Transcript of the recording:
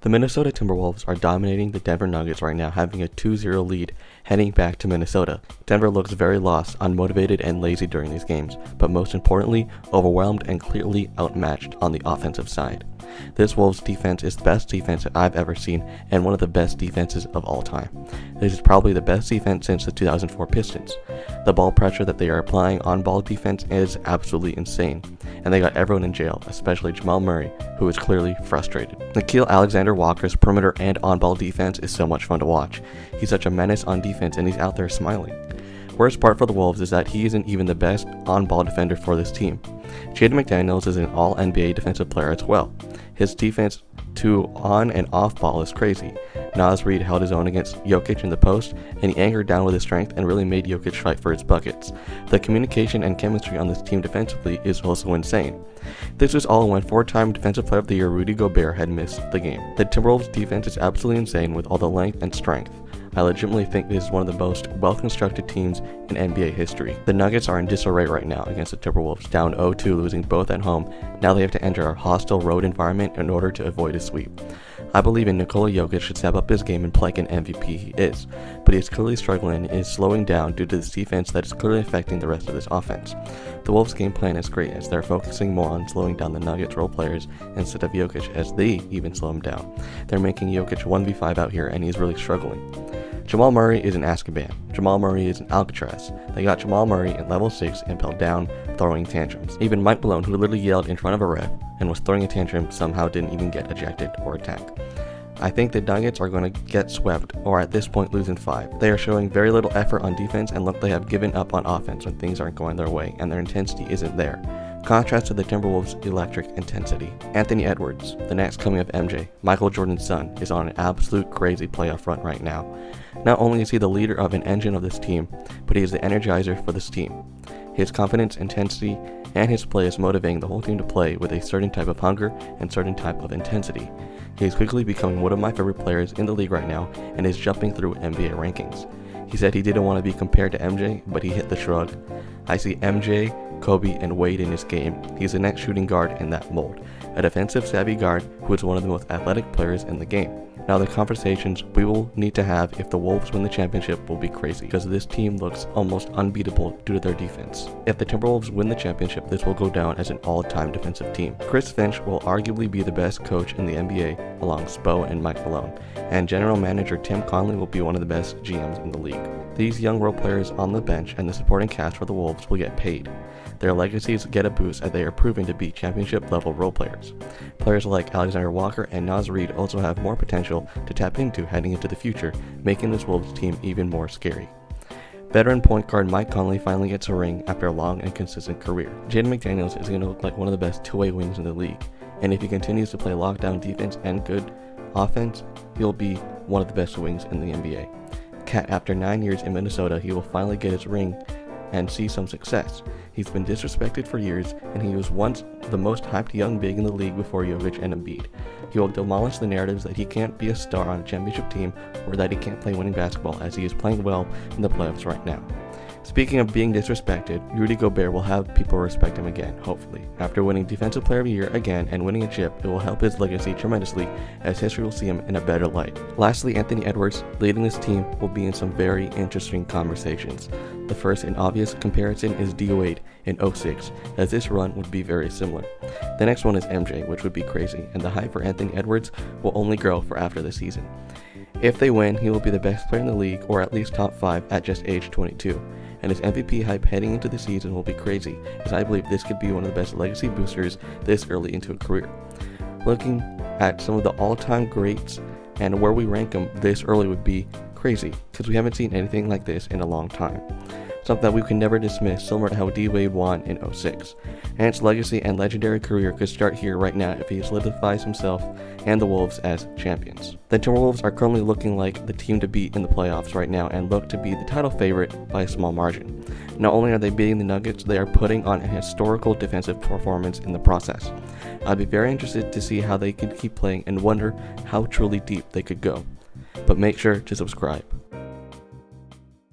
The Minnesota Timberwolves are dominating the Denver Nuggets right now, having a 2-0 lead heading back to Minnesota. Denver looks very lost, unmotivated, and lazy during these games, but most importantly, overwhelmed and clearly outmatched on the offensive side. This Wolves defense is the best defense that I've ever seen and one of the best defenses of all time. This is probably the best defense since the 2004 Pistons. The ball pressure that they are applying on ball defense is absolutely insane, and they got everyone in jail, especially Jamal Murray, who is clearly frustrated. Nickeil Alexander-Walker's perimeter and on-ball defense is so much fun to watch. He's such a menace on defense and he's out there smiling. Worst part for the Wolves is that he isn't even the best on-ball defender for this team. Jaden McDaniels is an all-NBA defensive player as well. His defense to on and off ball is crazy. Naz Reid held his own against Jokic in the post, and he anchored down with his strength and really made Jokic fight for his buckets. The communication and chemistry on this team defensively is also insane. This was all when 4-time Defensive Player of the Year Rudy Gobert had missed the game. The Timberwolves defense is absolutely insane with all the length and strength. I legitimately think this is one of the most well-constructed teams in NBA history. The Nuggets are in disarray right now against the Timberwolves, down 0-2, losing both at home. Now they have to enter a hostile road environment in order to avoid a sweep. I believe in Nikola Jokic should step up his game and play like an MVP he is, but he is clearly struggling and is slowing down due to this defense that is clearly affecting the rest of this offense. The Wolves' game plan is great as they're focusing more on slowing down the Nuggets role players instead of Jokic, as they even slow him down. They're making Jokic 1v5 out here and he's really struggling. Jamal Murray is an Azkaban. Jamal Murray is an Alcatraz. They got Jamal Murray in level 6 and fell down throwing tantrums. Even Mike Malone, who literally yelled in front of a ref and was throwing a tantrum, somehow didn't even get ejected or attacked. I think the Nuggets are going to get swept, or at this point lose in 5. They are showing very little effort on defense and look they have given up on offense when things aren't going their way and their intensity isn't there. Contrast to the Timberwolves' electric intensity. Anthony Edwards, the next coming of MJ, Michael Jordan's son, is on an absolute crazy playoff run right now. Not only is he the leader of an engine of this team, but he is the energizer for this team. His confidence, intensity, and his play is motivating the whole team to play with a certain type of hunger and certain type of intensity. He is quickly becoming one of my favorite players in the league right now and is jumping through NBA rankings. He said he didn't want to be compared to MJ, but he hit the shrug. I see MJ, Kobe, and Wade in his game. He's the next shooting guard in that mold, a defensive savvy guard who is one of the most athletic players in the game. Now the conversations we will need to have if the Wolves win the championship will be crazy, because this team looks almost unbeatable due to their defense. If the Timberwolves win the championship, this will go down as an all-time defensive team. Chris Finch will arguably be the best coach in the NBA along Spo and Mike Malone, and general manager Tim Connelly will be one of the best GMs in the league. These young role players on the bench and the supporting cast for the Wolves will get paid. Their legacies get a boost as they are proving to be championship-level role players. Players like Alexander Walker and Naz Reid also have more potential to tap into heading into the future, making this Wolves team even more scary. Veteran point guard Mike Conley finally gets a ring after a long and consistent career. Jaden McDaniels is going to look like one of the best two-way wings in the league, and if he continues to play lockdown defense and good offense, he'll be one of the best wings in the NBA. Cat, after 9 years in Minnesota, he will finally get his ring and see some success. He's been disrespected for years, and he was once the most hyped young big in the league before Jokic and Embiid. He will demolish the narratives that he can't be a star on a championship team or that he can't play winning basketball, as he is playing well in the playoffs right now. Speaking of being disrespected, Rudy Gobert will have people respect him again, hopefully. After winning Defensive Player of the Year again and winning a chip, it will help his legacy tremendously, as history will see him in a better light. Lastly, Anthony Edwards leading this team will be in some very interesting conversations. The first and obvious comparison is D-Wade in 06, as this run would be very similar. The next one is MJ, which would be crazy, and the hype for Anthony Edwards will only grow for after the season. If they win, he will be the best player in the league, or at least top 5 at just age 22. And his MVP hype heading into the season will be crazy, as I believe this could be one of the best legacy boosters this early into a career. Looking at some of the all-time greats and where we rank them this early would be crazy, because we haven't seen anything like this in a long time. Something that we can never dismiss, similar to how D-Wade won in 06. Ant's legacy and legendary career could start here right now if he solidifies himself and the Wolves as champions. The Timberwolves are currently looking like the team to beat in the playoffs right now and look to be the title favorite by a small margin. Not only are they beating the Nuggets, they are putting on a historical defensive performance in the process. I'd be very interested to see how they could keep playing and wonder how truly deep they could go. But make sure to subscribe.